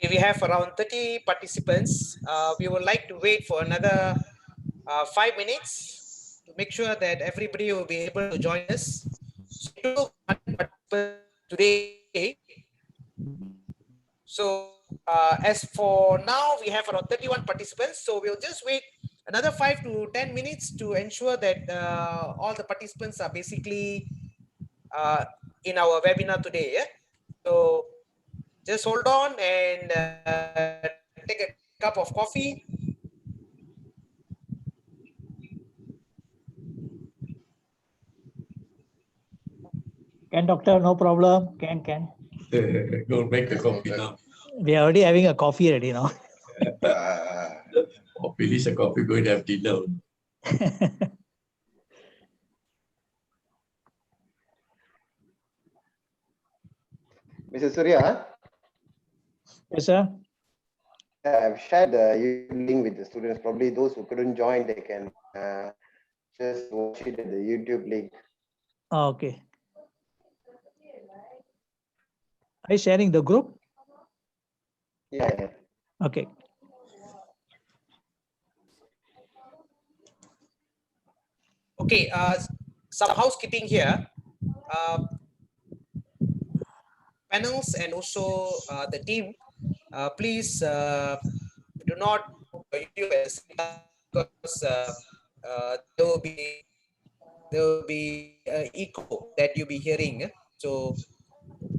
we have around 30 participants. We would like to wait for another 5 minutes to make sure that everybody will be able to join us. So today. So as for now, we have around 31 participants. So we'll just wait another 5 to 10 minutes to ensure that all the participants are basically in our webinar today. Yeah? So just hold on and take a cup of coffee. Can doctor, no problem. Can. Go make a coffee now. We are already having a coffee already now. Or finish a coffee, going to have dinner. Mr. Surya, Yes, sir. I've shared the YouTube link with the students. Probably those who couldn't join, they can just watch it at the YouTube link. Oh, okay. Are you sharing the group? Yeah. Okay. Okay, some housekeeping here. Panels and also the team, please do not you because there will be echo that you'll be hearing. So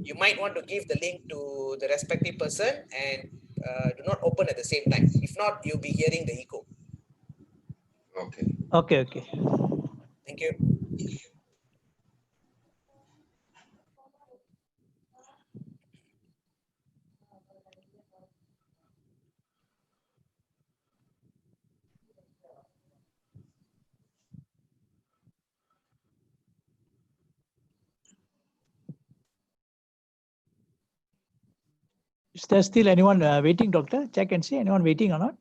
you might want to give the link to the respective person and do not open at the same time. If not, you'll be hearing the echo. Okay. Okay. Thank you. Is there still anyone waiting, doctor? Check and see anyone waiting or not?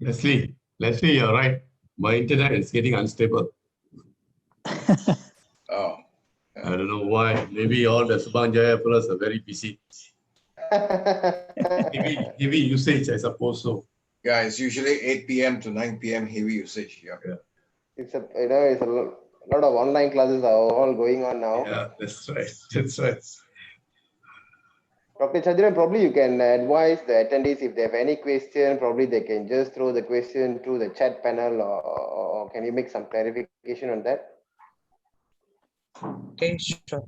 Leslie, you're right. My internet is getting unstable. Oh. I don't know why. Maybe all the Subang Jaya fellows are very busy. Heavy usage, I suppose so. Yeah, it's usually 8 p.m. to 9 p.m. heavy usage. Yeah. It's a lot of online classes are all going on now. Yeah, that's right. Dr. Chandran, probably you can advise the attendees if they have any question, probably they can just throw the question to the chat panel, or can you make some clarification on that? Okay, sure.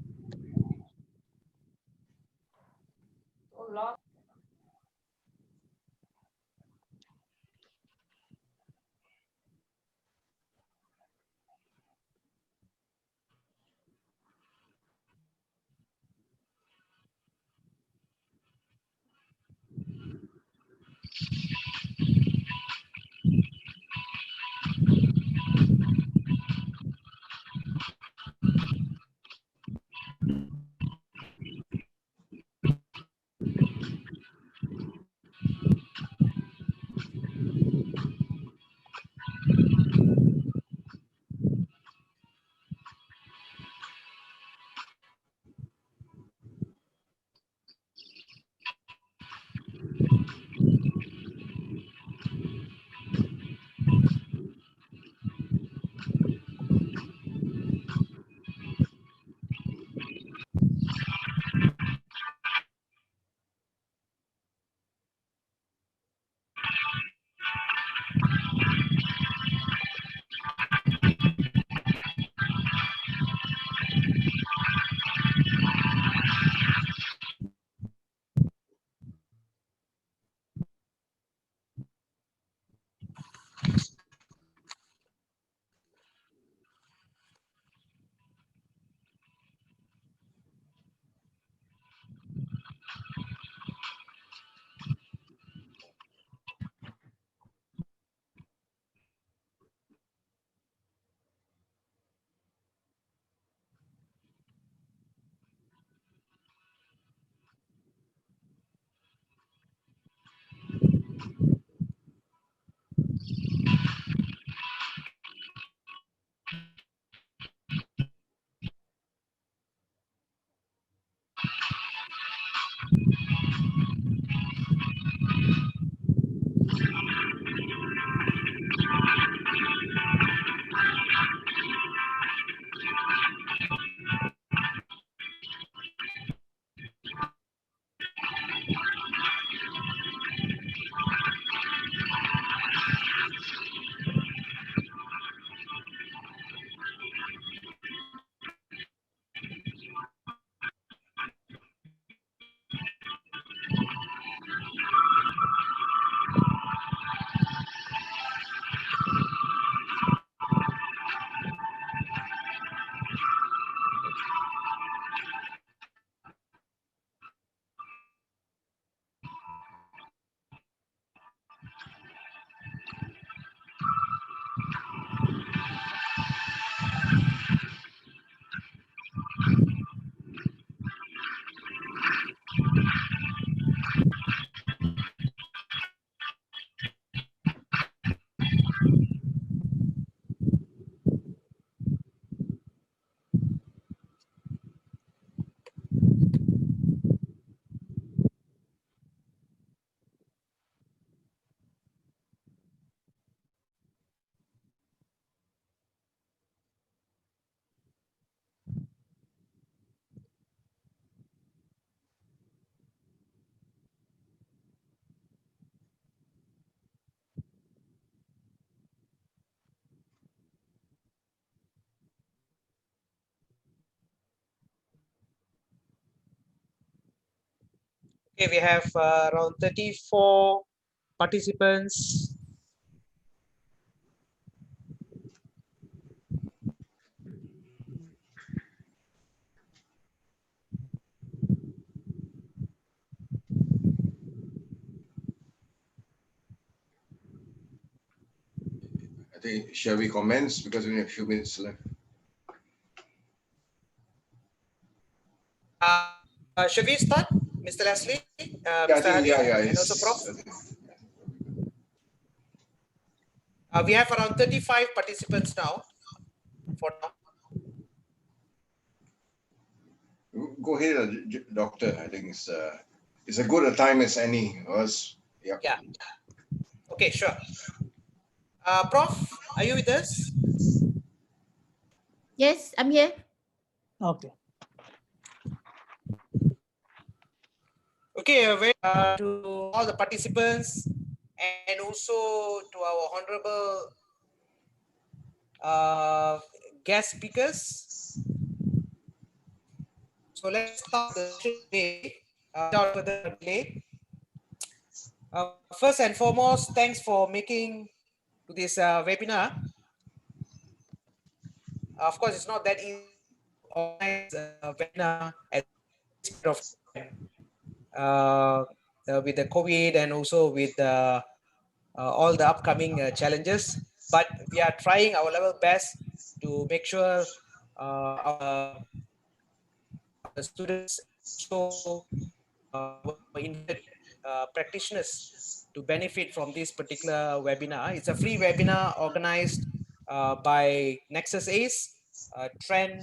Okay, we have around 34 participants. I think, shall we commence because we have a few minutes left? Should we start, Mr. Leslie, Yeah, I Mr. think, Ali, yeah, and also Prof? I think- We have around 35 participants now. For now. Go ahead, Doctor. I think it's a good a time as any. Yeah. Yeah. Okay, sure. Prof, are you with us? Yes, I'm here. Okay. Okay, to all the participants and also to our honorable guest speakers. So let's start the session today without further delay. First and foremost, thanks for making to this webinar. Of course, it's not that easy to organize a webinar at this period of time with the COVID and also with all the upcoming challenges. But we are trying our level best to make sure our students so invited practitioners to benefit from this particular webinar. It's a free webinar organized by Nexusace, Trend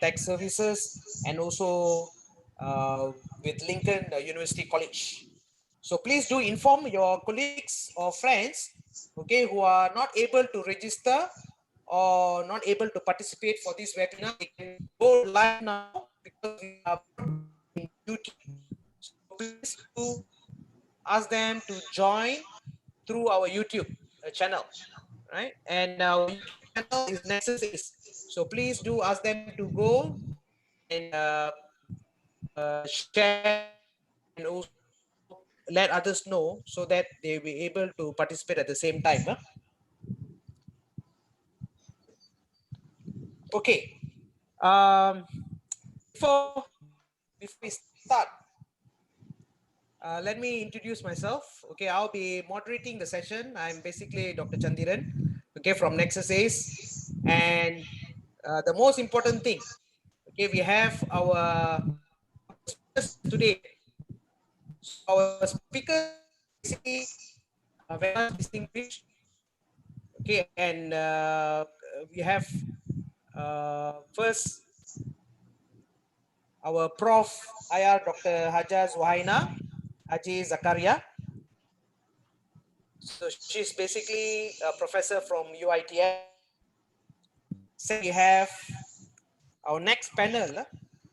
Tech Services, and also with Lincoln University College. So please do inform your colleagues or friends, okay, who are not able to register or not able to participate for this webinar. They can go live now because we are in YouTube. So please do ask them to join through our YouTube channel, right? And our YouTube channel is Nexusace. So please do ask them to go and share and also let others know so that they'll be able to participate at the same time. Huh? Okay. Before we start, let me introduce myself. Okay, I'll be moderating the session. I'm basically Dr. Chandiran, okay, from Nexusace. And the most important thing, okay, we have our speakers today. So our speakers basically very much distinguished. Okay, and we have first our Prof. IR Dr. Haja Zuhaina Haji Zakaria. So she's basically a professor from UiTM. So we have our next panel,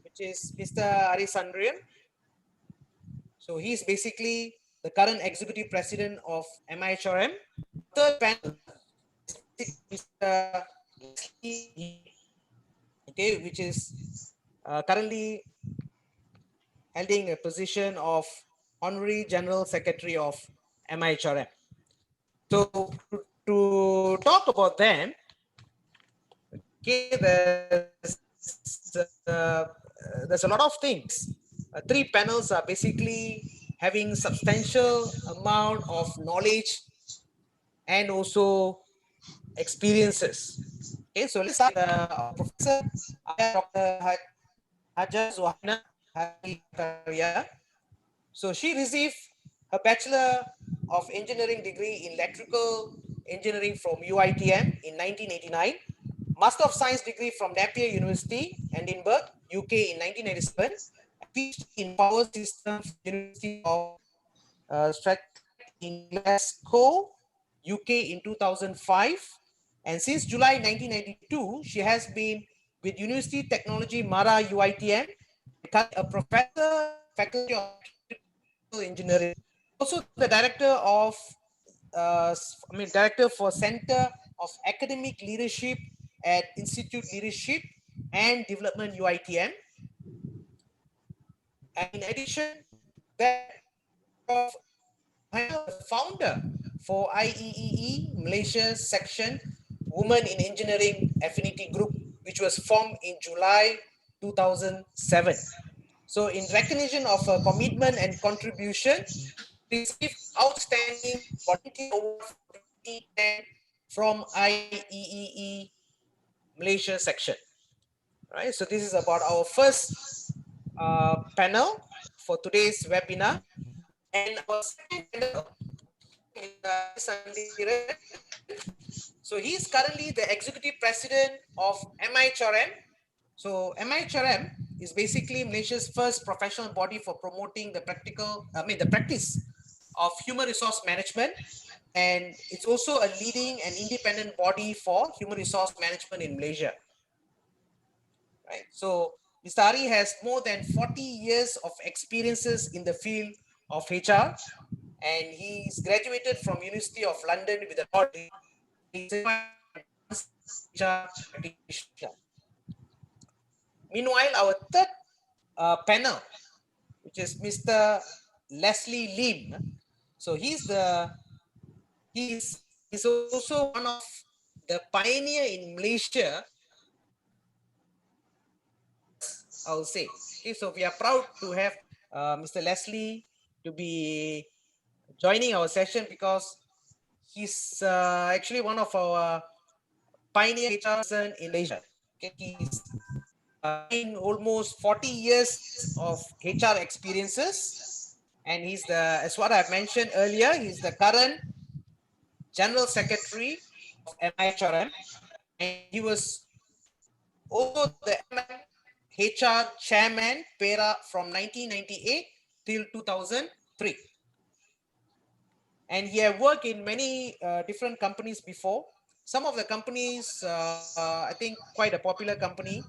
which is Mr. Aresandiran. So he's basically the current executive president of MIHRM. Third panel is Mr. Leslie, okay, which is currently holding a position of Honorary General Secretary of MIHRM. So to talk about them, okay, there's a lot of things. Three panels are basically having substantial amount of knowledge and also experiences. Okay, so let's start with our Professor Dr. Haja Zuhaina Haji. So she received her Bachelor of Engineering degree in Electrical Engineering from UiTM in 1989, Master of Science degree from Napier University, Edinburgh, UK in 1997, PhD in Power Systems, University of Stratford in Glasgow, UK in 2005, and since July 1992, she has been with University Technology Mara UiTM, a professor, faculty of engineering, also the director of director for Center of Academic Leadership at Institute Leadership and Development UiTM, And in addition, that Prof, the founder for IEEE Malaysia section Women in Engineering Affinity Group, which was formed in July 2007. So in recognition of her commitment and contribution, received outstanding volunteer award for 2010 from IEEE Malaysia section. Right. So this is about our first panel for today's webinar, and our second panel is Aresandiran. So he is currently the executive president of MIHRM. So MIHRM is basically Malaysia's first professional body for promoting the practice of human resource management, and it's also a leading and independent body for human resource management in Malaysia. Right. So Mr. Ari has more than 40 years of experiences in the field of HR, and he's graduated from University of London with a law degree. He's a HR practitioner. Meanwhile, our third panel, which is Mr. Leslie Lim. So he's also one of the pioneer in Malaysia, I'll say. Okay, so we are proud to have Mr. Leslie to be joining our session because he's actually one of our pioneer HR person in Malaysia. Okay, he's in almost 40 years of HR experiences, and he's the, as what I've mentioned earlier, he's the current General Secretary of MIHRM, and he was also the HR Chairman PERA from 1998 till 2003. And he had worked in many different companies before. Some of the companies, I think quite a popular company.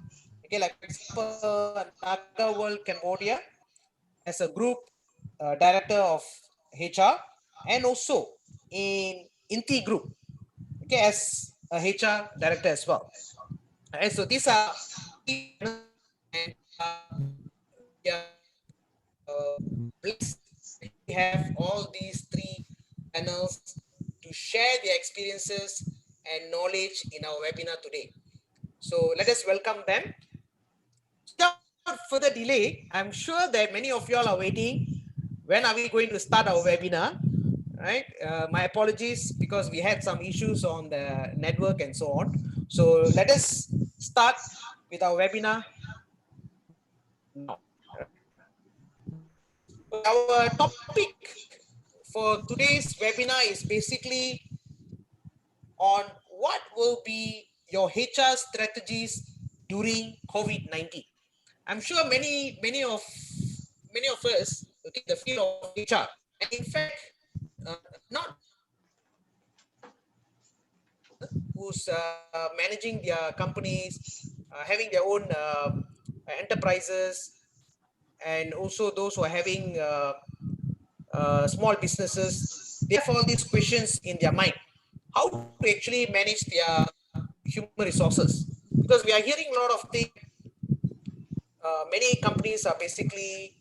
Okay, like for example, Naga World Cambodia as a group director of HR, and also in Inti Group, okay, as a HR director as well. And so these are and blessed we have all these three panels to share their experiences and knowledge in our webinar today. So let us welcome them. Without further delay, I'm sure that many of you all are waiting. When are we going to start our webinar? Right? My apologies because we had some issues on the network and so on. So let us start with our webinar now. Our topic for today's webinar is basically on what will be your HR strategies during COVID-19. I'm sure many of us, okay, the field of HR, and in fact, not who's managing their companies, having their own enterprises, and also those who are having small businesses, they have all these questions in their mind. How to actually manage their human resources? Because we are hearing a lot of things. Many companies are basically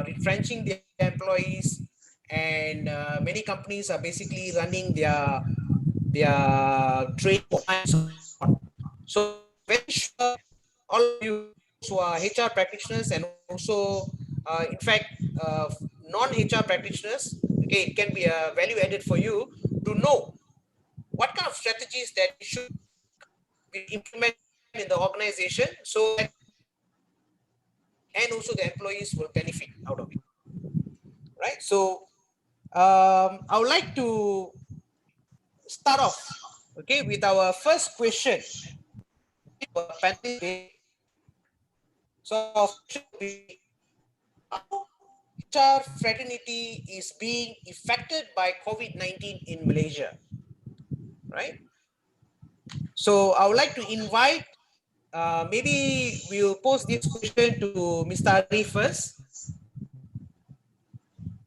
retrenching their employees, and many companies are basically running their trade. So very sure all of you who are HR practitioners and also in fact non-HR practitioners, okay, it can be a value added for you to know what kind of strategies that you should be implemented in the organization so that and also the employees will benefit out of it, right? So I would like to start off, okay, with our first question. So our question will be, how HR fraternity is being affected by COVID-19 in Malaysia, right? So I would like to invite, maybe we'll pose this question to Mr. Ari first.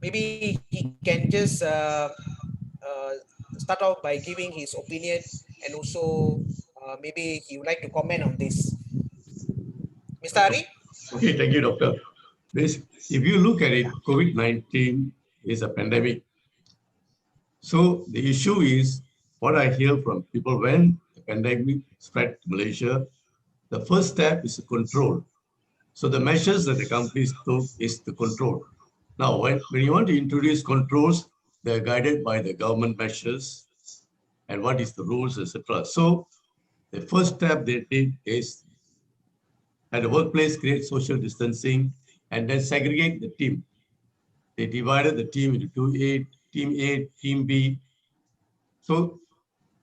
Maybe he can just start out by giving his opinion, and also maybe he would like to comment on this. Mr. Ari? Okay, thank you, Doctor. If you look at it, COVID-19 is a pandemic. So the issue is what I hear from people when the pandemic spread to Malaysia, the first step is to control. So the measures that the companies took is to control. Now, when you want to introduce controls, they're guided by the government measures and what is the rules, etc. So the first step they did is at the workplace, create social distancing and then segregate the team. They divided the team into team A, team B. So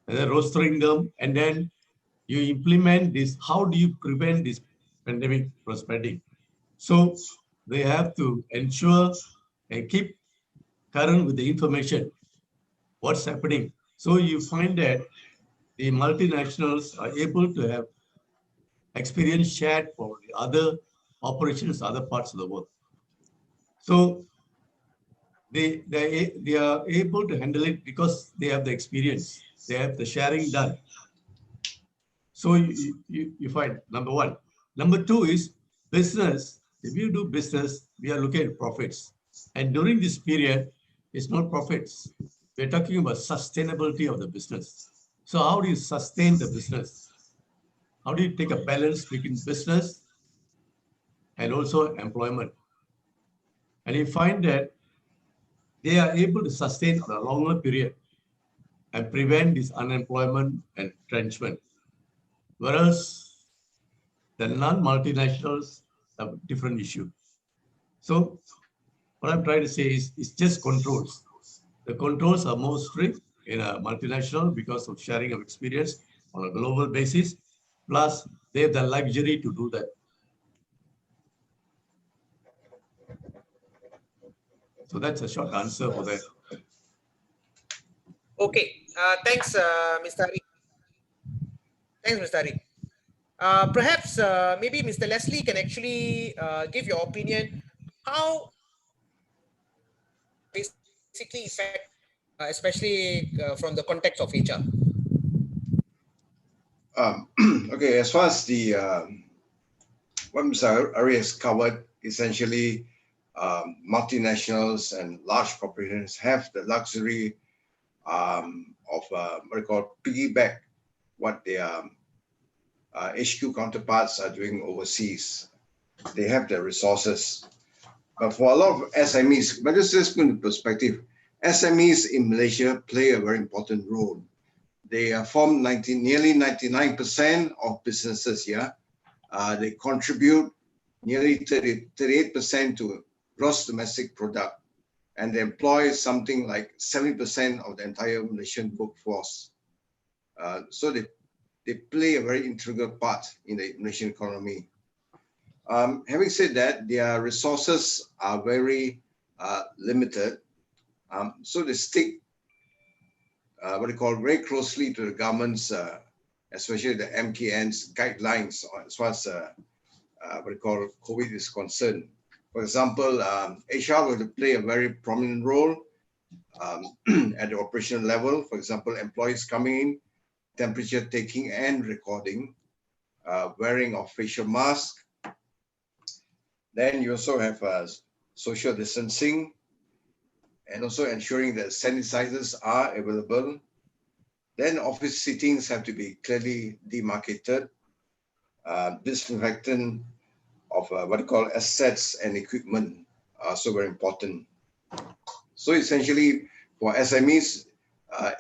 and then rostering them, and then you implement this. How do you prevent this pandemic from spreading? So they have to ensure and keep current with the information, what's happening. So you find that the multinationals are able to have experience shared for the other operations, other parts of the world. So they are able to handle it because they have the experience, they have the sharing done. So you find number one. Number two is business. If you do business, we are looking at profits. And during this period, it's not profits. We're talking about sustainability of the business. So how do you sustain the business? How do you take a balance between business and also employment? And you find that they are able to sustain on a longer period and prevent this unemployment and retrenchment. Whereas the non-multinationals have a different issue. So what I'm trying to say is it's just controls. The controls are more strict in a multinational because of sharing of experience on a global basis. Plus, they have the luxury to do that. So that's a short answer for that. Okay, thanks, Mr. Ari. Thanks, Mr. Ari. Perhaps maybe Mr. Leslie can actually give your opinion how basically affect, especially from the context of HR. Okay, as far as the what Mr. Ari has covered, essentially multinationals and large corporations have the luxury of what we call piggyback what their HQ counterparts are doing overseas. They have the resources. But for a lot of SMEs, but this is into perspective, SMEs in Malaysia play a very important role. They form nearly 99% of businesses here. They contribute nearly 38% to gross domestic product, and they employ something like 70% of the entire Malaysian workforce. So they play a very integral part in the Malaysian economy. Having said that, their resources are very limited. So they stick what they call very closely to the government's, especially the MKN's guidelines as far as what we call COVID is concerned. For example, HR will play a very prominent role at the operational level. For example, employees coming in, temperature taking and recording, wearing of facial mask. Then you also have social distancing, and also ensuring that sanitizers are available. Then office sittings have to be clearly demarcated. Disinfectant of what you call assets and equipment are so very important. So essentially for SMEs,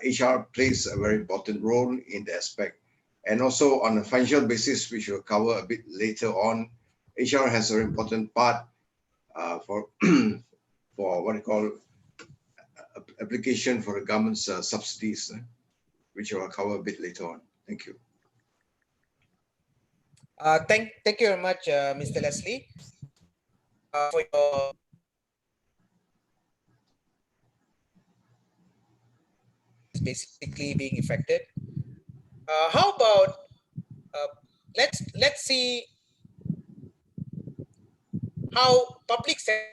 HR plays a very important role in the aspect. And also on a financial basis, which we'll cover a bit later on, HR has a very important part for what you call application for the government's subsidies, which I'll cover a bit later on. Thank you. Thank you very much, Mr. Leslie, for your basically being affected. How about let's see how public sector.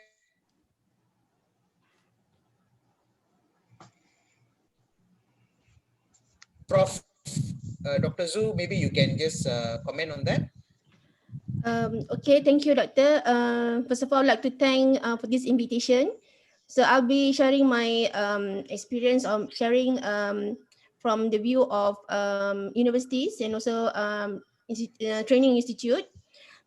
Prof, Dr. Zhu, maybe you can just comment on that. Okay, thank you, Doctor. First of all, I'd like to thank for this invitation. So I'll be sharing my experience of sharing from the view of universities and also training institute.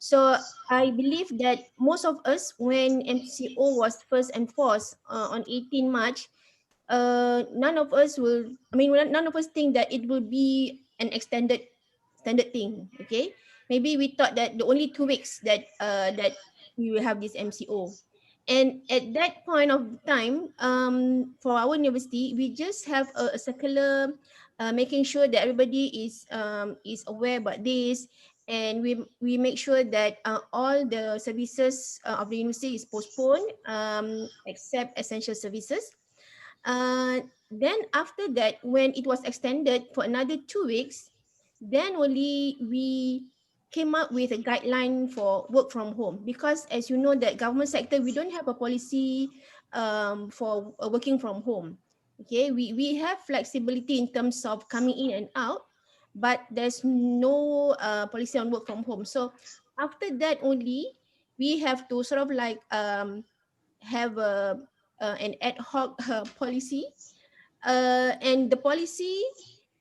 So I believe that most of us, when MCO was first enforced on 18 March, none of us will, I mean, none of us think that it will be an extended standard thing. Okay, maybe we thought that the only 2 weeks that we will have this MCO, and at that point of time, for our university, we just have a circular, making sure that everybody is aware about this, and we make sure that all the services of the university is postponed, except essential services. Then after that, when it was extended for another 2 weeks, then only we came up with a guideline for work from home, because as you know, that government sector, we don't have a policy for working from home. Okay, we have flexibility in terms of coming in and out, but there's no policy on work from home. So after that only, we have to sort of like have an ad hoc policy, and the policy,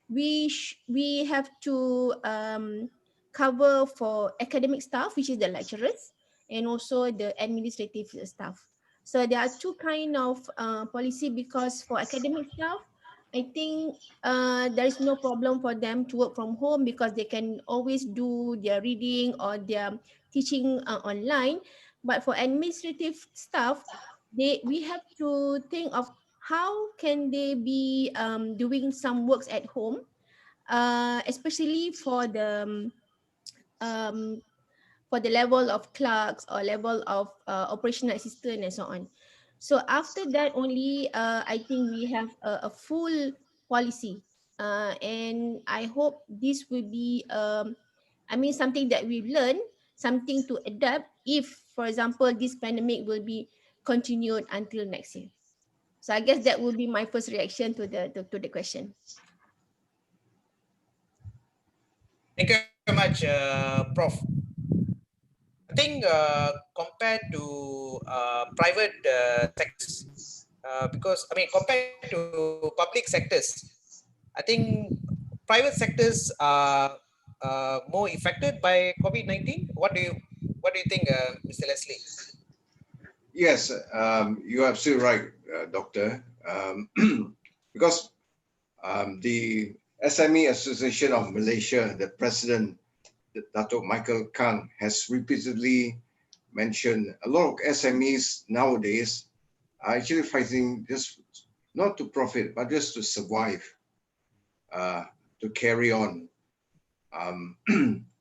we have to cover for academic staff, which is the lecturers, and also the administrative staff. So there are two kind of policy, because for academic staff, I think there is no problem for them to work from home, because they can always do their reading or their teaching online. But for administrative staff, we have to think of how can they be doing some works at home, especially um, for the level of clerks or level of operational assistant and so on. So after that only, I think we have a full policy, and I hope this will be, I mean, something that we've learned, something to adapt if, for example, this pandemic will be continued until next year. So I guess that will be my first reaction to the question. Thank you very much, Prof. I think compared to private sectors, because I mean compared to public sectors, I think private sectors are more affected by COVID-19. What do you think, Mr. Leslie? Yes, you're absolutely right, Doctor. Because the SME Association of Malaysia, the president, Dato' Michael Kang, has repeatedly mentioned a lot of SMEs nowadays are actually fighting just not to profit, but just to survive, to carry on.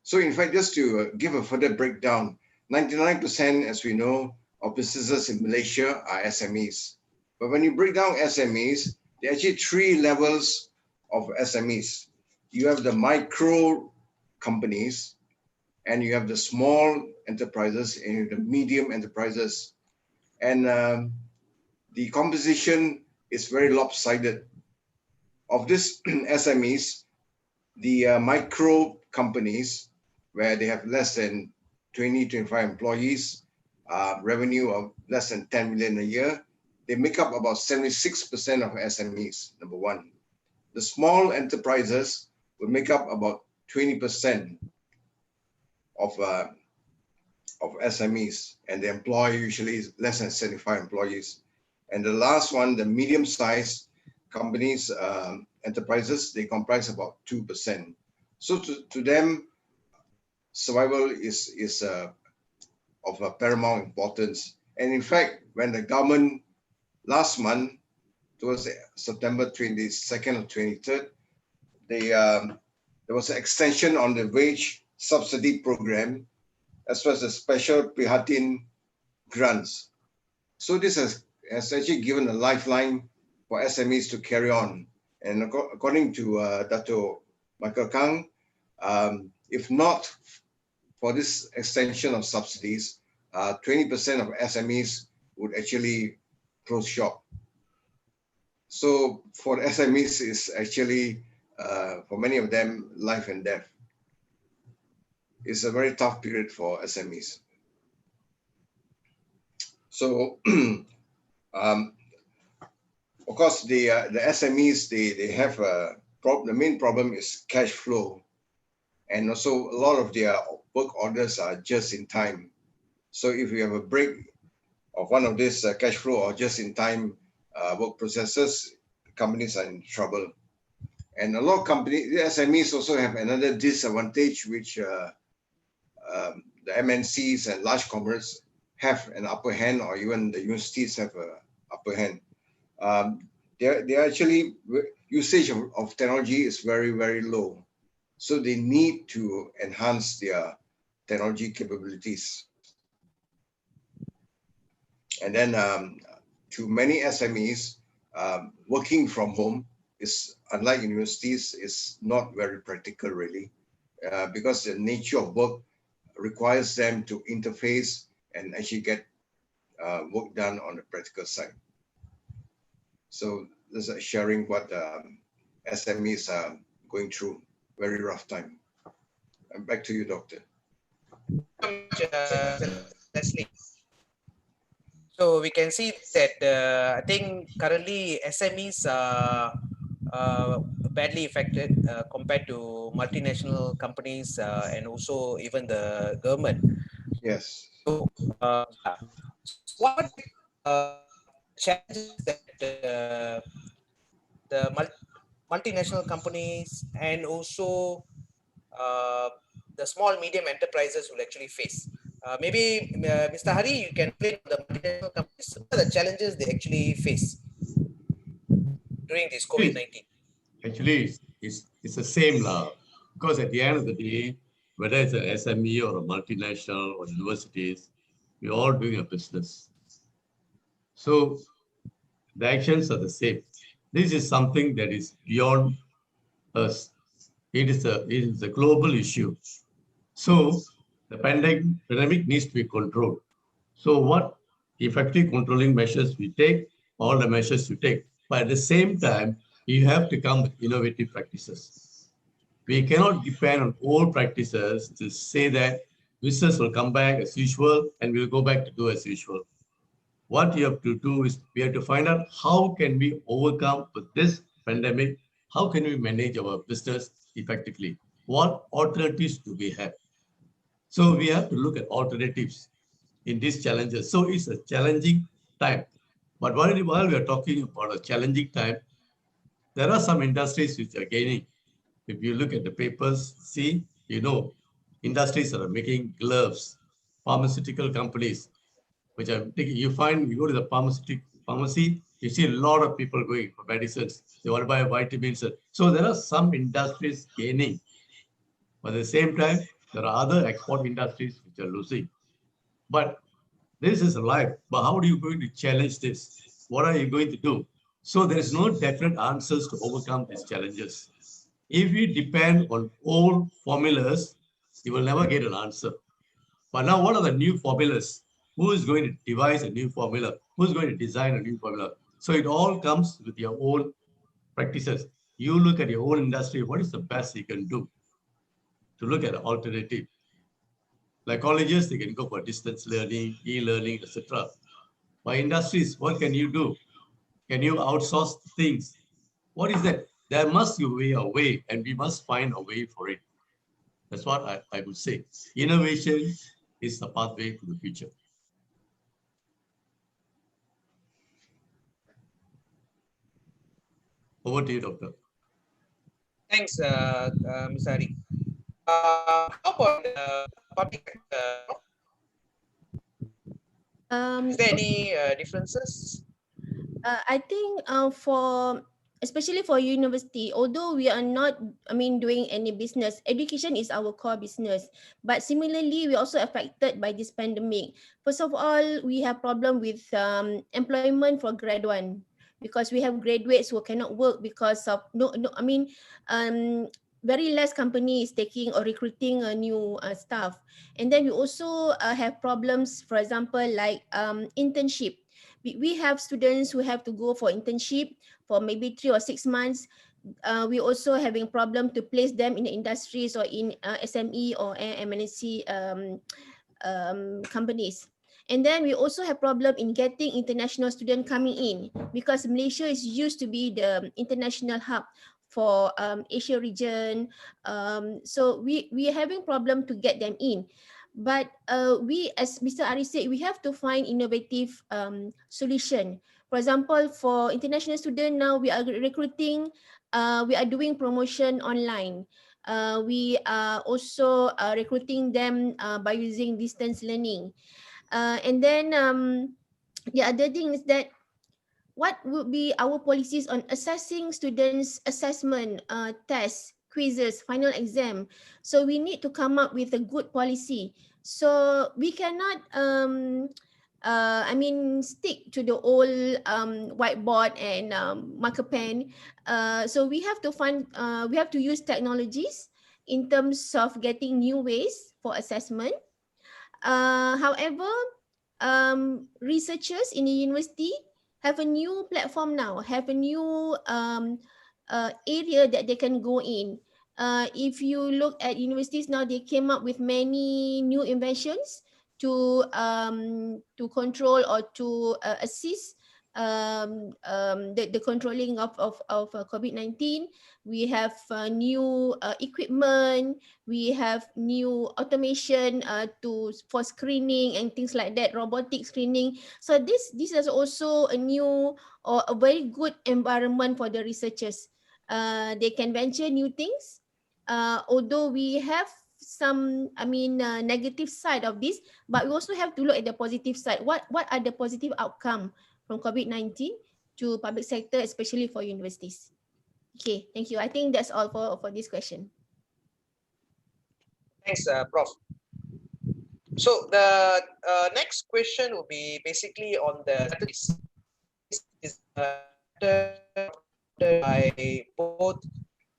So in fact, just to give a further breakdown, 99%, as we know, of businesses in Malaysia are SMEs. But when you break down SMEs, there are actually 3 levels of SMEs. You have the micro companies, and you have the small enterprises, and you have the medium enterprises. And the composition is very lopsided. Of these SMEs, the micro companies, where they have less than 20, 25 employees, revenue of less than 10 million a year, they make up about 76% of SMEs, number one. The small enterprises will make up about 20% of SMEs, and they employ usually less than 75 employees. And the last one, the medium-sized companies, enterprises, they comprise about 2%. So to them, survival is of a paramount importance. And in fact, when the government last month, towards September 22nd or 23rd, there was an extension on the wage subsidy program, as well as the special Prihatin grants. So this has actually given a lifeline for SMEs to carry on. And according to Dato' Michael Kang, if not for this extension of subsidies, 20% of SMEs would actually close shop. So for the SMEs, it's actually, for many of them, life and death. it's a very tough period for SMEs. So, of course, the SMEs, they have a problem. The main problem is cash flow, and also a lot of their work orders are just in time. So if you have a break of one of these cash flow or just in time work processes, companies are in trouble. And a lot of companies, the SMEs also have another disadvantage, which the MNCs and large corporates have an upper hand, or even the universities have a upper hand. They're actually, usage of technology is very, very low. So they need to enhance their technology capabilities. And then to many SMEs, working from home is, unlike universities, is not very practical really, because the nature of work requires them to interface and actually get work done on the practical side. So this is sharing what SMEs are going through, very rough time. And back to you, Doctor. Leslie. So we can see that I think currently SMEs are badly affected compared to multinational companies and also even the government. Yes. So yeah. What challenges that the multinational companies and also the small medium enterprises will actually face? Maybe Mr. Hari, you can explain the multinational companies, what are the challenges they actually face during this COVID-19? Actually, it's the same now. Because at the end of the day, whether it's an SME or a multinational or universities, we're all doing a business. So the actions are the same. This is something that is beyond us. It is a global issue. So the pandemic needs to be controlled. So what effective controlling measures we take, all the measures you take. But at the same time, you have to come with innovative practices. We cannot depend on old practices to say that business will come back as usual and we'll go back to do as usual. What you have to do is we have to find out how can we overcome with this pandemic, how can we manage our business effectively? What alternatives do we have? So we have to look at alternatives in these challenges. So it's a challenging time. But while we are talking about a challenging time, there are some industries which are gaining. If you look at the papers, see, industries that are making gloves, pharmaceutical companies, which are taking, you go to the pharmacy, you see a lot of people going for medicines. They want to buy vitamins. So there are some industries gaining. But at the same time, there are other export industries which are losing. But this is life. But how are you going to challenge this? What are you going to do? So there is no definite answers to overcome these challenges. If you depend on old formulas, you will never get an answer. But now, what are the new formulas? Who is going to devise a new formula? Who's going to design a new formula? So it all comes with your own practices. You look at your own industry, what is the best you can do to look at an alternative? Like colleges, they can go for distance learning, e-learning, etc. By industries, what can you do? Can you outsource things? What is that? There must be a way, and we must find a way for it. That's what I would say. Innovation is the pathway to the future. Over to you, Doctor. Thanks, Mr. Hari. How about public sector? Is there any differences? I think for especially for university, although we are not, doing any business, education is our core business. But similarly, we also affected by this pandemic. First of all, we have problem with employment for grad one, because we have graduates who cannot work because of very less company is taking or recruiting a new staff. And then we also have problems, for example, like internship. We have students who have to go for internship for maybe 3 or 6 months. we also having problem to place them in the industries or in SME or MNC companies. And then we also have problem in getting international student coming in, because Malaysia is used to be the international hub for Asia region. So we are having problem to get them in. But we, as Mr. Ari said, we have to find innovative solution. For example, for international student now, we are recruiting, we are doing promotion online. We are also recruiting them by using distance learning. And then the other thing is that what would be our policies on assessing students' assessment, tests, quizzes, final exam? So we need to come up with a good policy. So we cannot, stick to the old whiteboard and marker pen. So we have to we have to use technologies in terms of getting new ways for assessment. However, researchers in the university have a new platform now, have a new area that they can go in. If you look at universities now, they came up with many new inventions to control or to assist the controlling of COVID-19. We have new equipment. We have new automation for screening and things like that, robotic screening. So this is also a new or a very good environment for the researchers. They can venture new things. Although we have some, negative side of this, but we also have to look at the positive side. What are the positive outcome from COVID-19 to public sector, especially for universities? Okay, thank you. I think that's all for this question. Thanks, Prof. So the next question will be basically on the strategies. Is by both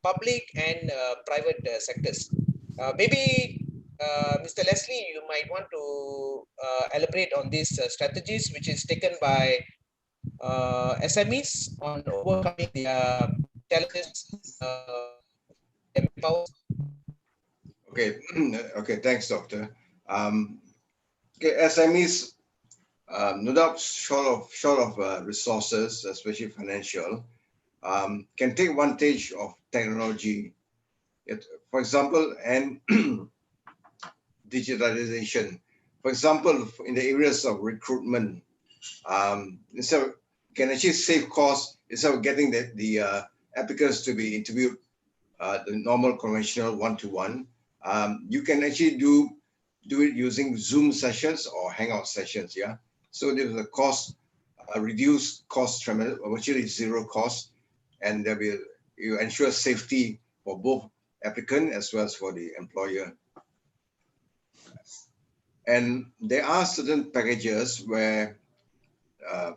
public and private sectors. Maybe Mr. Leslie, you might want to elaborate on these strategies which is taken by SMEs on overcoming their challenges. Okay, okay, thanks, Doctor. Okay, SMEs, no doubt short of resources, especially financial, can take advantage of technology. For example, and digitalization. For example, in the areas of recruitment, instead of, can actually save costs instead of getting the applicants to be interviewed the normal conventional one-to-one. You can actually do it using Zoom sessions or Hangout sessions. Yeah, so there's a cost, reduced cost, virtually zero cost, and there will you ensure safety for both applicant as well as for the employer. And there are certain packages where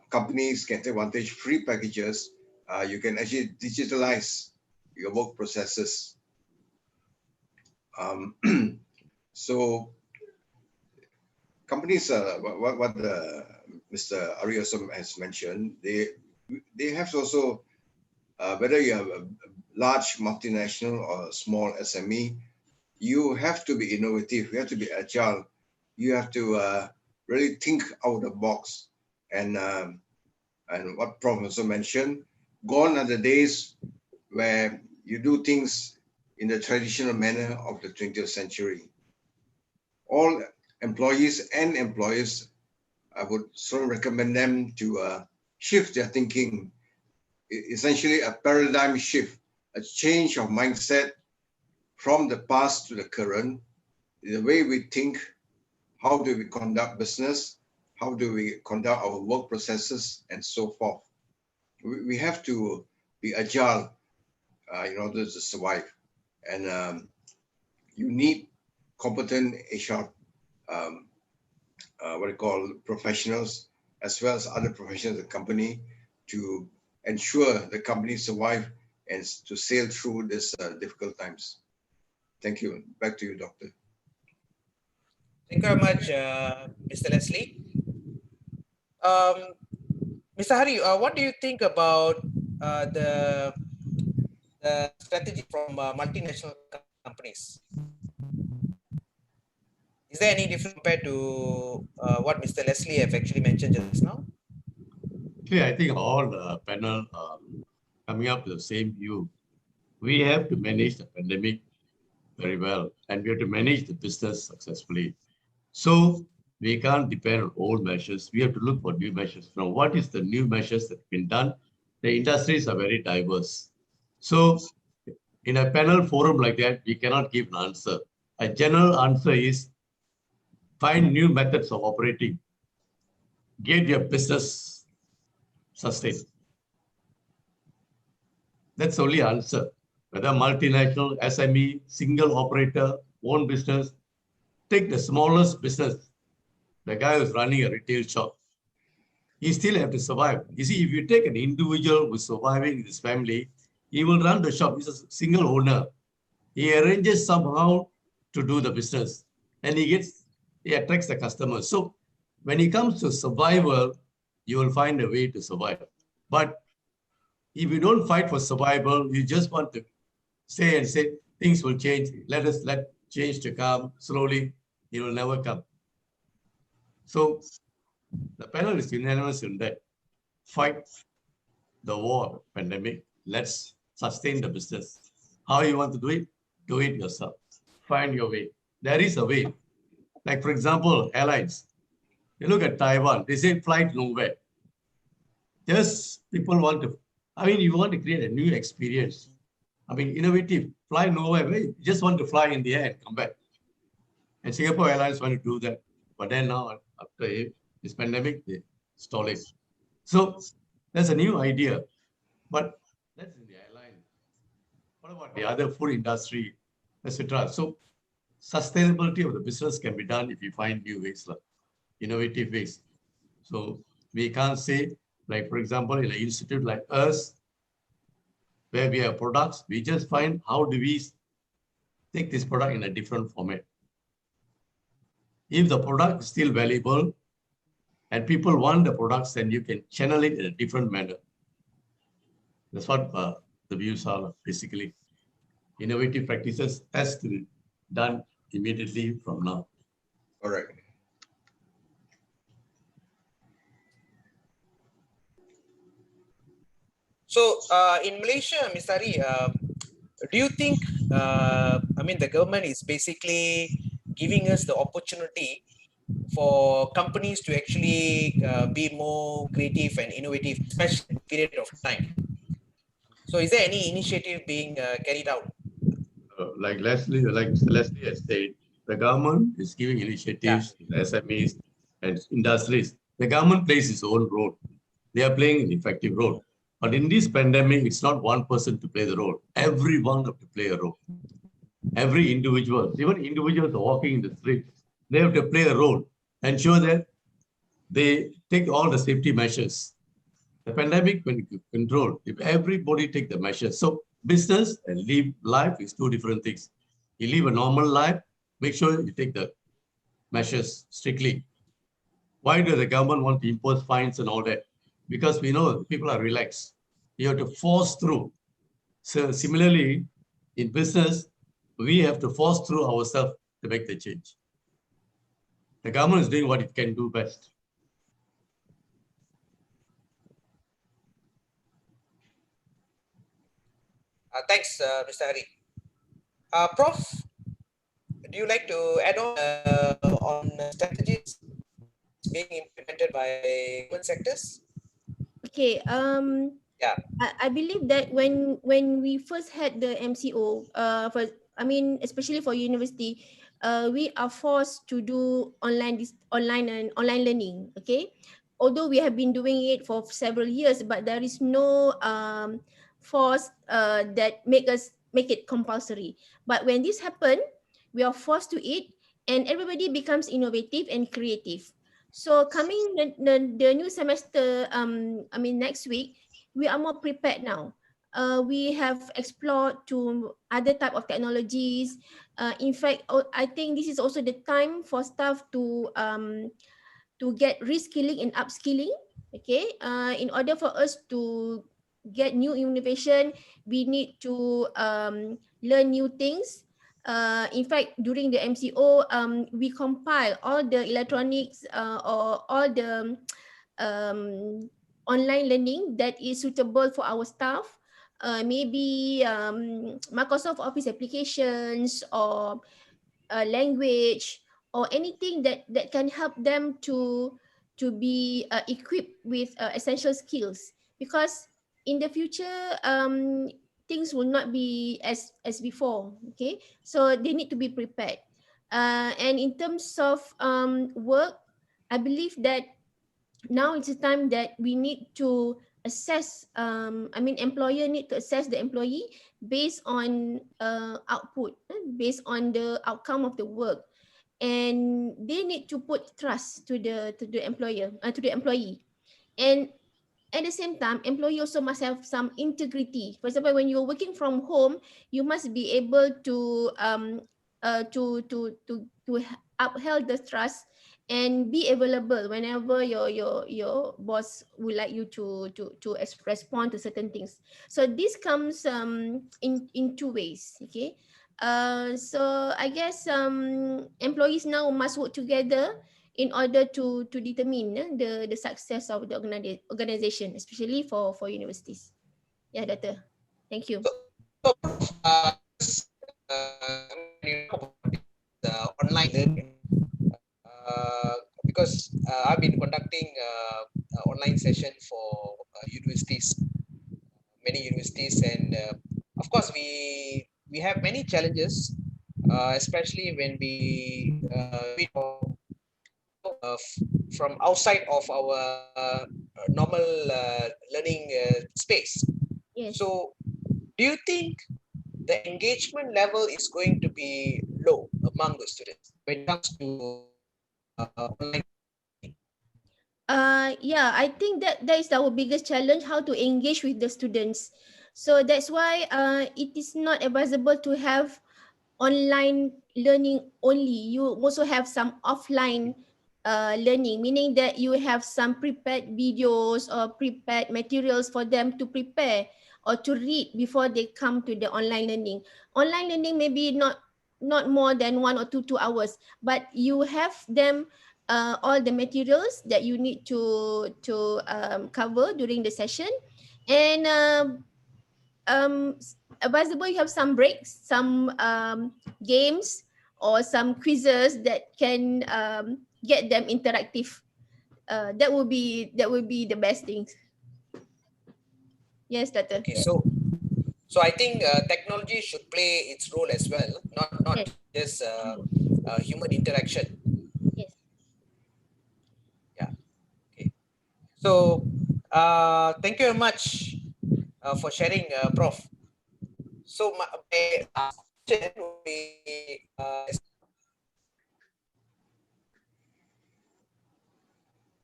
companies can take advantage, free packages. You can actually digitalize your work processes. So companies, what Mr. Aresandiran has mentioned, they have to also, whether you have a large multinational or a small SME, you have to be innovative, you have to be agile, you have to really think out of the box. And what Prof also mentioned, gone are the days where you do things in the traditional manner of the 20th century. All employees and employers, I would sort of recommend them to shift their thinking, essentially a paradigm shift, a change of mindset from the past to the current, the way we think, how do we conduct business, how do we conduct our work processes, and so forth. We have to be agile in order to survive. And you need competent HR, professionals, as well as other professionals in the company to ensure the company survive and to sail through this difficult times. Thank you. Back to you, Doctor. Thank you very much, Mr. Leslie. Mr. Hari, what do you think about the strategy from multinational companies? Is there any difference compared to what Mr. Leslie have actually mentioned just now? Actually, I think all the panel are coming up with the same view. We have to manage the pandemic very well, and we have to manage the business successfully. So we can't depend on old measures. We have to look for new measures. Now, what is the new measures that have been done? The industries are very diverse. So in a panel forum like that, we cannot give an answer. A general answer is find new methods of operating. Get your business sustained. That's the only answer. Whether multinational, SME, single operator, own business, take the smallest business, the guy who's running a retail shop. He still have to survive. You see, if you take an individual who's surviving in his family, he will run the shop. He's a single owner. He arranges somehow to do the business, and he attracts the customers. So when it comes to survival, you will find a way to survive. But if you don't fight for survival, you just want to say things will change. Let change to come slowly. It will never come. So the panel is unanimous in that. Fight the war pandemic. Let's sustain the business. How you want to do it? Do it yourself. Find your way. There is a way. Like, for example, airlines. You look at Taiwan, they say flight nowhere. Just people want to, you want to create a new experience. Innovative, fly nowhere. You just want to fly in the air and come back. And Singapore Airlines want to do that. But then now, after this pandemic, they stall it. So that's a new idea. But that's in the airline. What about the other food industry, etc.? So sustainability of the business can be done if you find new ways, innovative ways. So we can't say, like, for example, in an institute like us, where we have products, we just find how do we take this product in a different format. If the product is still valuable and people want the products, then you can channel it in a different manner. That's what the views are, basically. Innovative practices has to be done immediately from now. All right. So in Malaysia, Ms. Ari, do you think, the government is basically giving us the opportunity for companies to actually be more creative and innovative, especially in a period of time? So is there any initiative being carried out? Like Mr. Leslie has said, the government is giving initiatives to the SMEs and industries. The government plays its own role. They are playing an effective role. But in this pandemic, it's not one person to play the role. Everyone have to play a role. Every individual, even individuals walking in the street, they have to play a role. Ensure that they take all the safety measures. The pandemic, when controlled, if everybody take the measures. So business and live life is two different things. You live a normal life, make sure you take the measures strictly. Why does the government want to impose fines and all that? Because we know people are relaxed. You have to force through. So similarly, in business, we have to force through ourselves to make the change. The government is doing what it can do best. Thanks, Mr. Hari. Prof, do you like to add on strategies being implemented by government sectors? Okay. Yeah. I believe that when we first had the MCO, especially for university, we are forced to do online learning. Okay, although we have been doing it for several years, but there is no force that make it compulsory. But when this happened, we are forced to it, and everybody becomes innovative and creative. So coming the new semester, next week, we are more prepared now. We have explored to other type of technologies. In fact, I think this is also the time for staff to get reskilling and upskilling. Okay, in order for us to get new innovation. We need to learn new things. In fact, during the MCO, we compile all the electronics or all the online learning that is suitable for our staff. Maybe Microsoft Office applications or language or anything that can help them to be equipped with essential skills, because in the future things will not be as before. Okay, so they need to be prepared. And in terms of work, I believe that now it's a time that we need to assess, employer need to assess the employee based on output, based on the outcome of the work, and they need to put trust to the employer, to the employee. And at the same time, employee also must have some integrity. For example, when you're working from home, you must be able to uphold the trust and be available whenever your boss would like you to respond to certain things. So this comes in two ways. Okay, so I guess employees now must work together in order to determine the success of the organization, especially for universities. Yeah, Doctor. Thank you. So, when you talk about this online learning, because I've been conducting online session for universities, many universities, and of course we have many challenges, especially when we from outside of our normal learning space. Yes. So, do you think the engagement level is going to be low among the students when it comes to online? Yeah, I think that is our biggest challenge, how to engage with the students. So that's why it is not advisable to have online learning only. You also have some offline learning, meaning that you have some prepared videos or prepared materials for them to prepare or to read before they come to the online learning. Online learning maybe not more than 1 or 2 hours, but you have them all the materials that you need to cover during the session. And advisable you have some breaks, some games or some quizzes that can get them interactive. That would be the best things. Yes, Doctor. Okay, so I think technology should play its role as well, not Yes. just human interaction. Yes. Yeah. Okay. So thank you very much for sharing, Prof. So my last question would be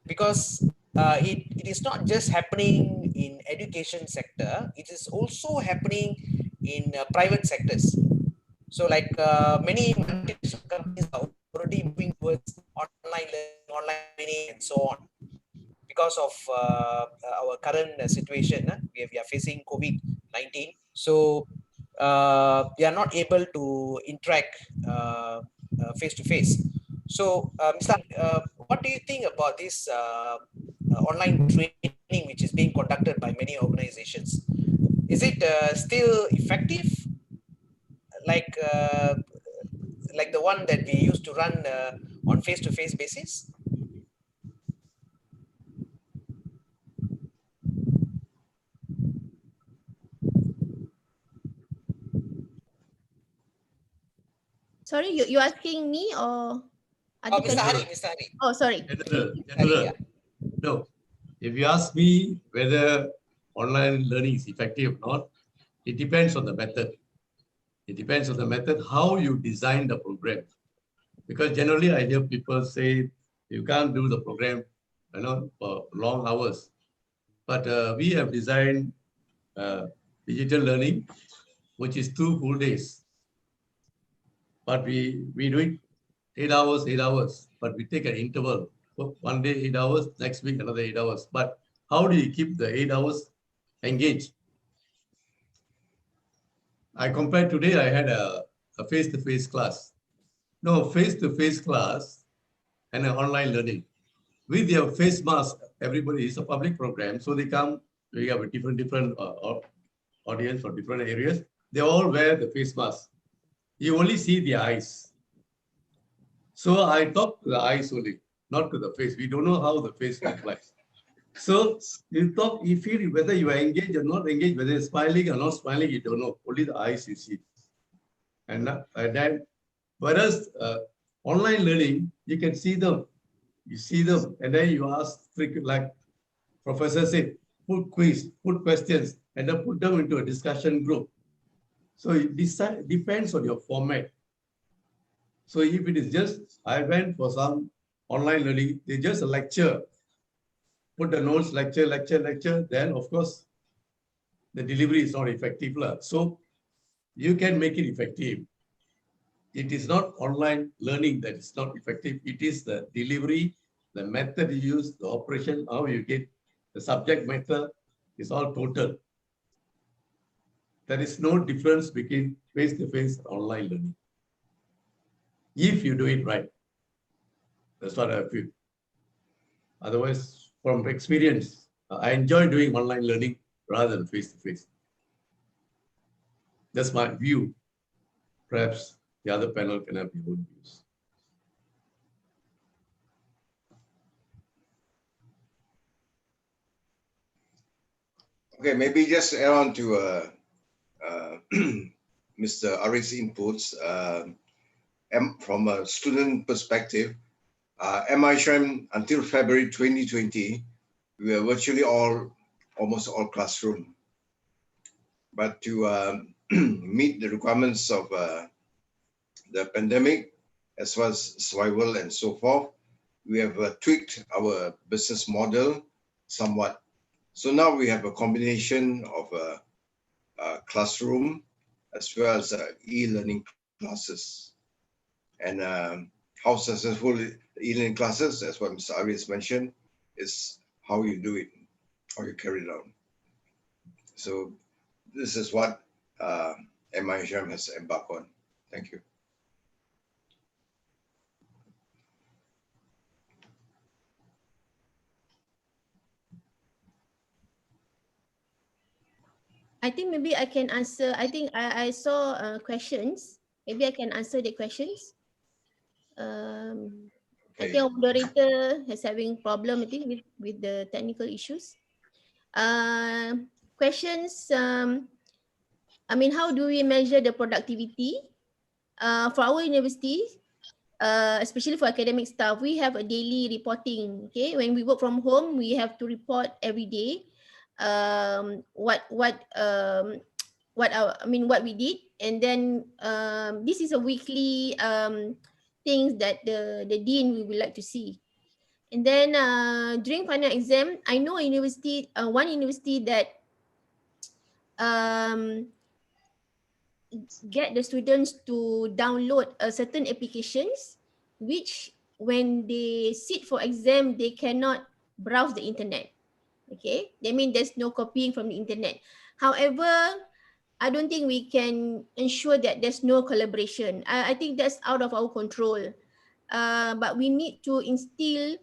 because it is not just happening in education sector, it is also happening in private sectors. So like many multinational companies are already moving towards online learning, online training, and so on. Because of our current situation, we are facing COVID-19. So they are not able to interact face to face. So, Mr. What do you think about this online training which is being conducted by many organizations? Is it still effective, like the one that we used to run on face-to-face basis? Sorry, you asking me or other Mr. Hari, countries? Mr. Hari. Oh, sorry. General. Yeah. No, if you ask me whether online learning is effective or not, it depends on the method. It depends on the method, how you design the program. Because generally I hear people say, you can't do the program, for long hours. But we have designed digital learning, which is 2 full days. But we do it 8 hours, 8 hours, but we take an interval. One day 8 hours, next week another 8 hours. But how do you keep the 8 hours engage. I compared today, I had a face-to-face class. No, face-to-face class and an online learning. With their face mask, everybody is a public program, so they come, we have a different audience for different areas. They all wear the face mask. You only see the eyes. So I talk to the eyes only, not to the face. We don't know how the face looks like. So you talk, you feel whether you are engaged or not engaged, whether you're smiling or not smiling, you don't know. Only the eyes you see. And then, whereas online learning, you can see them. You see them, and then you ask, like Professor said, put quiz, put questions, and then put them into a discussion group. So it depends on your format. So if it is just, I went for some online learning, it's just a lecture, put the notes, lecture, then of course, the delivery is not effective. So you can make it effective. It is not online learning that is not effective. It is the delivery, the method you use, the operation, how you get the subject matter is all total. There is no difference between face-to-face and online learning. If you do it right, that's what I feel. Otherwise, from experience, I enjoy doing online learning rather than face-to-face. That's my view. Perhaps the other panel can have their own views. Okay, maybe just add on to Mr. Ari's inputs. From a student perspective, MIHRM until February 2020, we were virtually almost all classroom. But to meet the requirements of the pandemic, as well as survival and so forth, we have tweaked our business model somewhat. So now we have a combination of a classroom as well as e-learning classes. And how successful e-learning classes, as what Mr. Ari has mentioned, is how you do it, how you carry it out. So this is what MIHRM has embarked on. Thank you. I think maybe I can answer. I think I saw questions. Maybe I can answer the questions. I think our moderator is having problem, I think, with the technical issues. Questions. I mean, how do we measure the productivity? For our university, especially for academic staff, we have a daily reporting. Okay, when we work from home, we have to report every day. What we did, and then this is a weekly things that the dean we would like to see. And then during final exam, I know one university that get the students to download a certain applications, which when they sit for exam, they cannot browse the internet. Okay, that means there's no copying from the internet. However, I don't think we can ensure that there's no collaboration. I think that's out of our control. But we need to instill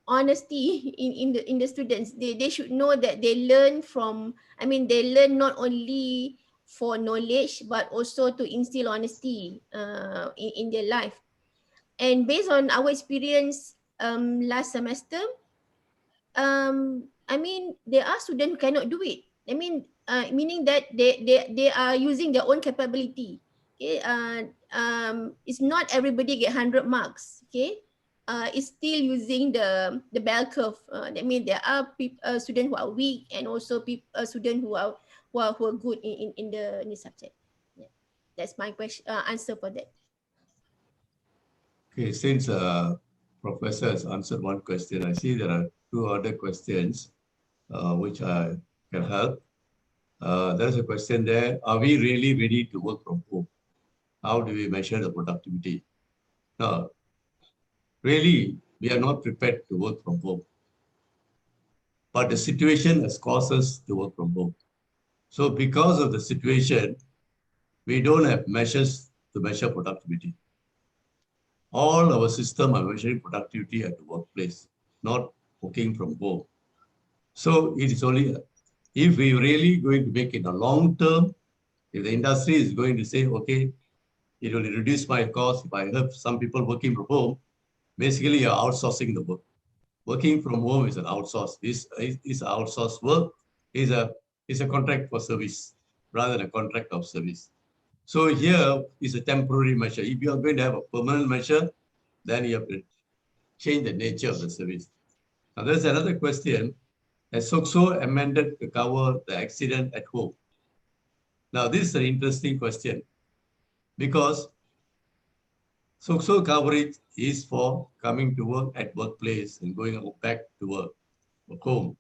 honesty in the students. They should know that they learn from. I mean, they learn not only for knowledge but also to instill honesty in their life. And based on our experience last semester, I mean, there are students who cannot do it. I mean, meaning that they are using their own capability. Okay, it's not everybody get 100 marks. Okay, it's still using the bell curve. That means there are students who are weak and also students who are good in the subject. Yeah, that's my question. Answer for that. Okay, since Professor has answered one question, I see there are two other questions which I can help. There's a question there. Are we really ready to work from home? How do we measure the productivity? Now, really, we are not prepared to work from home. but the situation has caused us to work from home. So because of the situation, we don't have measures to measure productivity. All our system are measuring productivity at the workplace, not working from home. So it is only, if we really going to make it a long term, if the industry is going to say, okay, it will reduce my cost if I have some people working from home, basically you're outsourcing the work. Working from home is an outsource. Is outsourced work is a contract for service rather than a contract of service. So here is a temporary measure. If you are going to have a permanent measure, then you have to change the nature of the service. Now there's another question. Has SOCSO amended to cover the accident at home? Now this is an interesting question because SOCSO coverage is for coming to work at workplace and going back to work or home.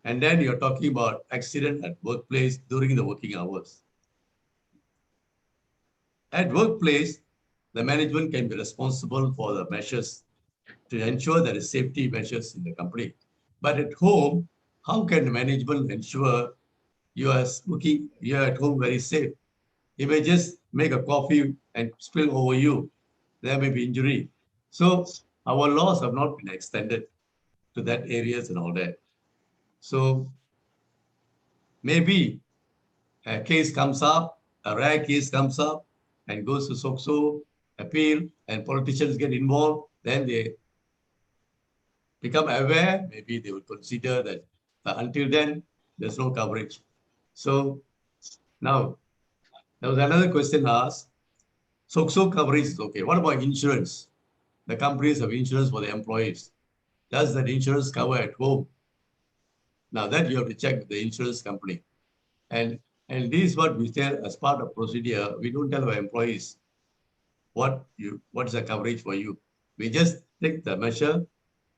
And then you're talking about accident at workplace during the working hours. At workplace, the management can be responsible for the measures to ensure there is safety measures in the company. But at home, how can the management ensure you are at home very safe? You may just make a coffee and spill over you. There may be injury. So our laws have not been extended to that areas and all that. So maybe a case comes up, a rare case comes up and goes to SOCSO, appeal, and politicians get involved, then they become aware, maybe they will consider that until then, there's no coverage. So now, there was another question asked, SOCSO coverage is okay. What about insurance? The companies have insurance for the employees. Does that insurance cover at home? Now that you have to check with the insurance company. And this is what we tell as part of procedure. We don't tell our employees what is the coverage for you. We just take the measure,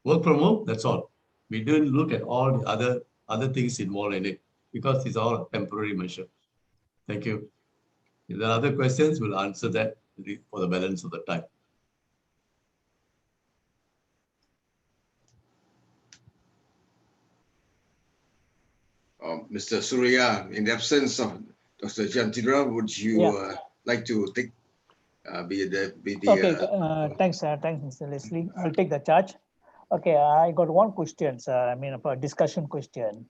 work from home, that's all. We don't look at all the other things involved in it because it's all a temporary measure. Thank you. If there are other questions, we'll answer that for the balance of the time. Mr. Surya, in the absence of Dr. Jantira, would you like to take Okay, thanks, Mr. Leslie. I'll take the charge. Okay, I got one question, a discussion question.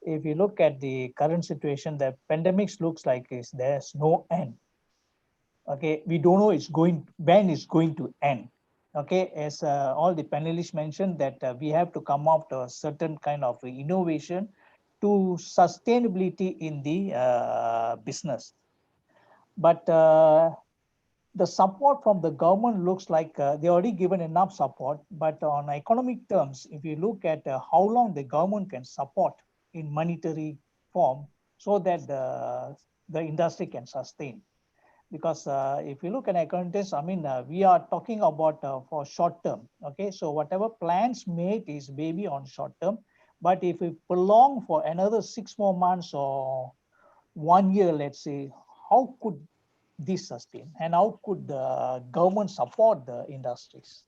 If you look at the current situation, the pandemic looks like there's no end. Okay, we don't know when it's going to end. Okay, as all the panelists mentioned that we have to come up to a certain kind of innovation to sustainability in the business. But the support from the government looks like they already given enough support, but on economic terms, if you look at how long the government can support in monetary form so that the industry can sustain. Because if you look at economics, we are talking about for short term. Okay, so whatever plans made is maybe on short term, but if we prolong for another 6 more months or 1 year, let's say, how could this sustain and how could the government support the industries?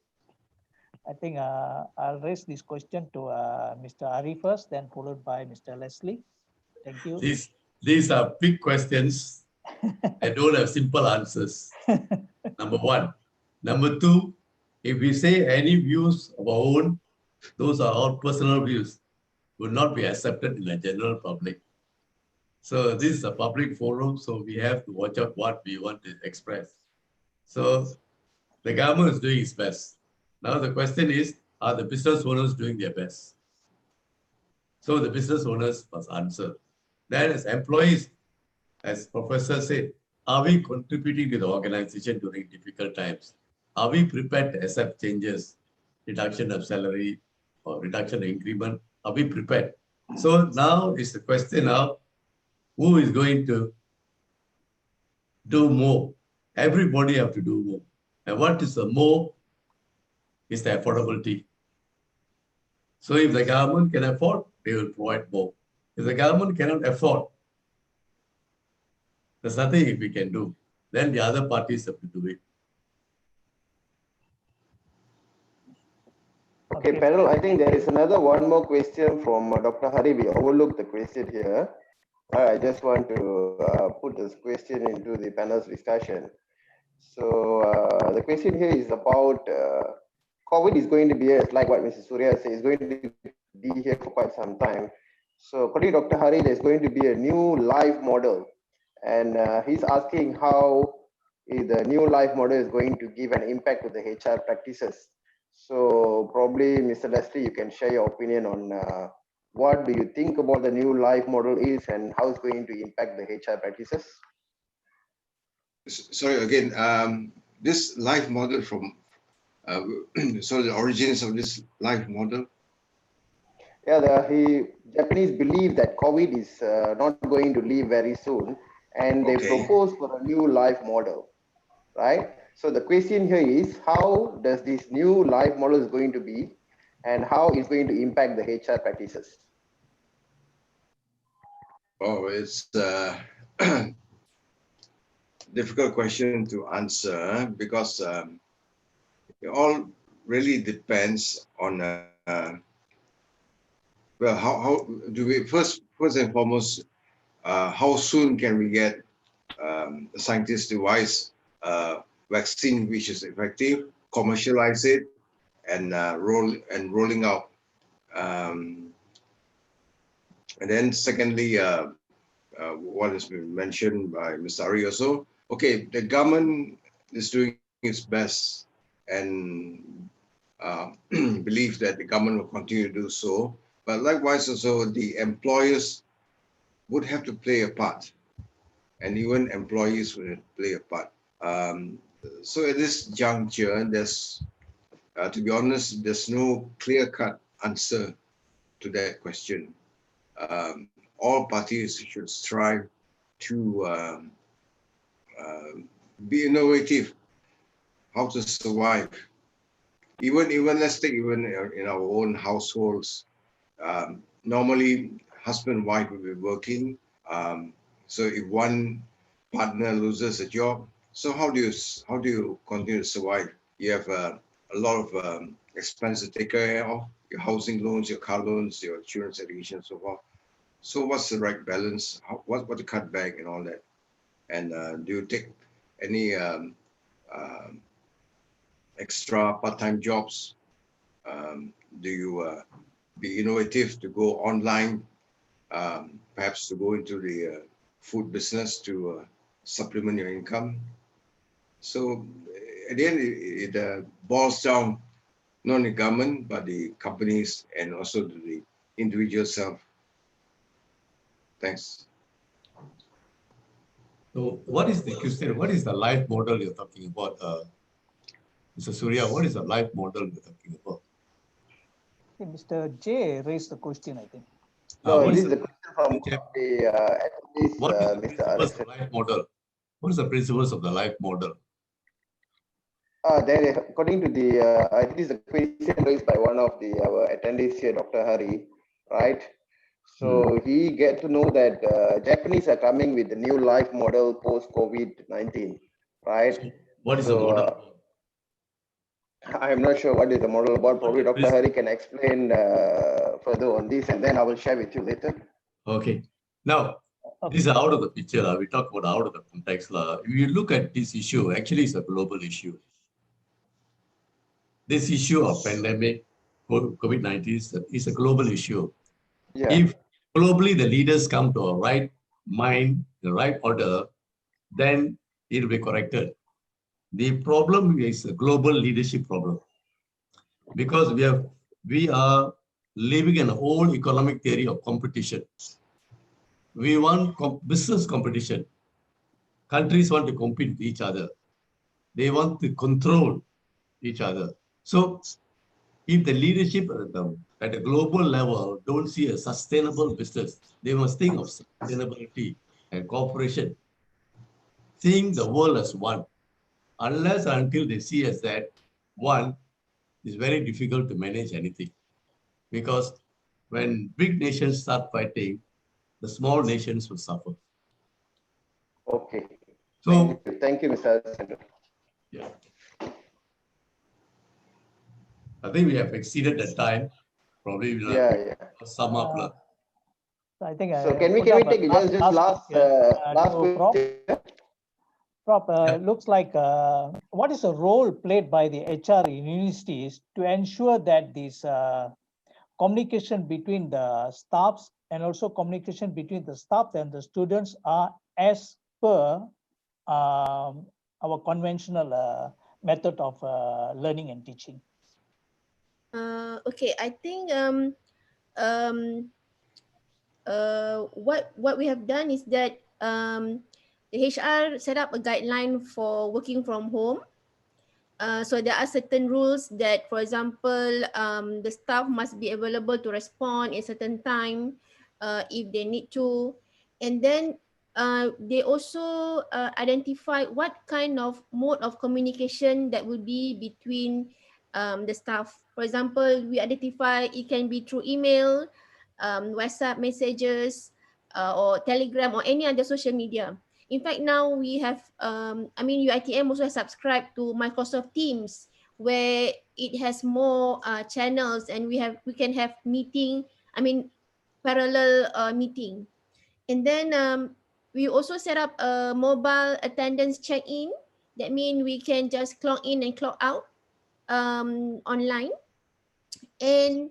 I think I'll raise this question to Mr. Ari first, then followed by Mr. Leslie. Thank you. These are big questions. I don't have simple answers. Number one. Number two, if we say any views of our own, those are all personal views, will not be accepted in the general public. So this is a public forum, so we have to watch out what we want to express. So the government is doing its best. Now the question is, are the business owners doing their best? So the business owners must answer. Then as employees, as Professor said, are we contributing to the organization during difficult times? Are we prepared to accept changes, reduction of salary or reduction of increment? Are we prepared? So now is the question of who is going to do more? Everybody have to do more. And what is the more is the affordability. So if the government can afford, they will provide more. If the government cannot afford, there's nothing we can do. Then the other parties have to do it. Okay, panel, I think there is another one more question from Dr. Hari. We overlooked the question here. I just want to put this question into the panel's discussion. So the question here is about COVID is going to be here, like what Mrs. Surya said, is going to be here for quite some time. So according to Dr. Hari, there's going to be a new life model. And he's asking how the new life model is going to give an impact to the HR practices. So probably, Mr. Leslie, you can share your opinion on what do you think about the new life model is and how it's going to impact the HR practices? Sorry again. This life model from so the origins of this life model. Yeah, Japanese believe that COVID is not going to leave very soon, and they propose for a new life model, right? So the question here is, how does this new life model is going to be, and how it's going to impact the HR practices? Oh, it's difficult question to answer because it all really depends on well, how do we first and foremost, how soon can we get the scientists devise vaccine which is effective, commercialize it, and rolling out. And then secondly, what has been mentioned by Mr. Ari also, okay, the government is doing its best and believe that the government will continue to do so. But likewise also the employers would have to play a part, and even employees would play a part. So at this juncture, there's, to be honest, there's no clear-cut answer to that question. All parties should strive to be innovative, how to survive. Even let's take even in our own households. Normally, husband and wife will be working. So if one partner loses a job, so how do you continue to survive? You have a lot of expenses to take care of, your housing loans, your car loans, your children's education, and so forth. So what's the right balance? What to cut back and all that? And do you take any extra part-time jobs? Do you be innovative to go online, perhaps to go into the food business to supplement your income? So at the end, it boils down not only government, but the companies and also to the individual self. Thanks. So what is the question? What is the life model you're talking about? Mr. Surya, what is the life model you're talking about? Mr. J raised the question, I think. No, this is the question from what is the Mr. principles of life model? What is the principles of the life model? According to the, I think this is a question raised by one of our attendees here, Dr. Hari, right? So he get to know that Japanese are coming with the new life model post COVID-19, right? So what is the model? I'm not sure what is the model about. Probably Dr. Hari can explain further on this, and then I will share with you later. Okay. Now, this is out of the picture. We talk about out of the context. If you look at this issue, actually it's a global issue. This issue of pandemic, COVID-19 is a global issue. Yeah. If globally the leaders come to a right mind, the right order, then it will be corrected. The problem is a global leadership problem, because we are living in an old economic theory of competition. We want business competition. Countries want to compete with each other. They want to control each other. So if the leadership at a global level don't see a sustainable business, they must think of sustainability and cooperation, seeing the world as one. Unless until they see as that one, it's very difficult to manage anything. Because when big nations start fighting, the small nations will suffer. Okay. So, thank you, Mr. Aresandiran. Yeah. I think we have exceeded the time. Probably we'll have Yeah, yeah. to sum up. I think So can we take just last Prof. question? Prof, looks like what is the role played by the HR in universities to ensure that this communication between the staffs and also communication between the staff and the students are as per our conventional method of learning and teaching? Okay, I think what we have done is that the HR set up a guideline for working from home. So there are certain rules that, for example, the staff must be available to respond in certain time if they need to. And then they also identify what kind of mode of communication that will be between the staff. For example, we identify it can be through email, WhatsApp messages, or Telegram or any other social media. In fact, now we have, UiTM also has subscribed to Microsoft Teams, where it has more channels, and we can have parallel meeting. And then we also set up a mobile attendance check-in. That means we can just clock in and clock out online. And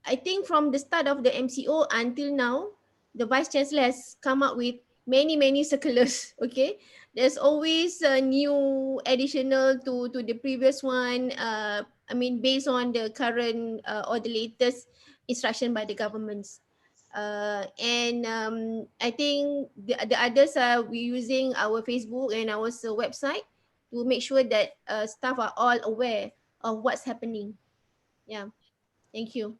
I think from the start of the MCO until now, the Vice Chancellor has come up with many circulars. Okay, there's always a new additional to the previous one. Based on the current or the latest instruction by the governments. And I think the others are we using our Facebook and our website to make sure that staff are all aware of what's happening. Yeah, thank you.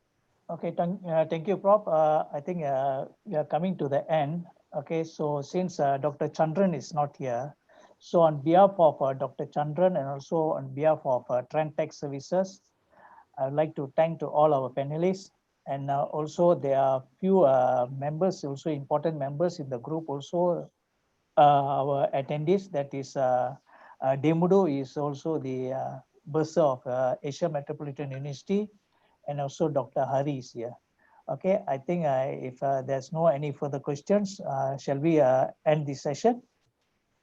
Okay, thank you, Prof. I think we are coming to the end. Okay, so since Dr. Chandran is not here, so on behalf of Dr. Chandran and also on behalf of Trend Tech Services, I would like to thank to all our panelists. And also there are few members, also important members in the group, also our attendees, that is Demudo is also the bursar of Asia Metropolitan University, and also Dr. Hari is here. Okay, I think if there's no any further questions, shall we end this session?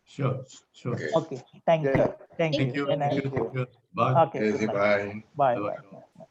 Sure. Okay, thank you. Thank you. And Thank you. Bye. okay, Bye. bye. Bye. Bye.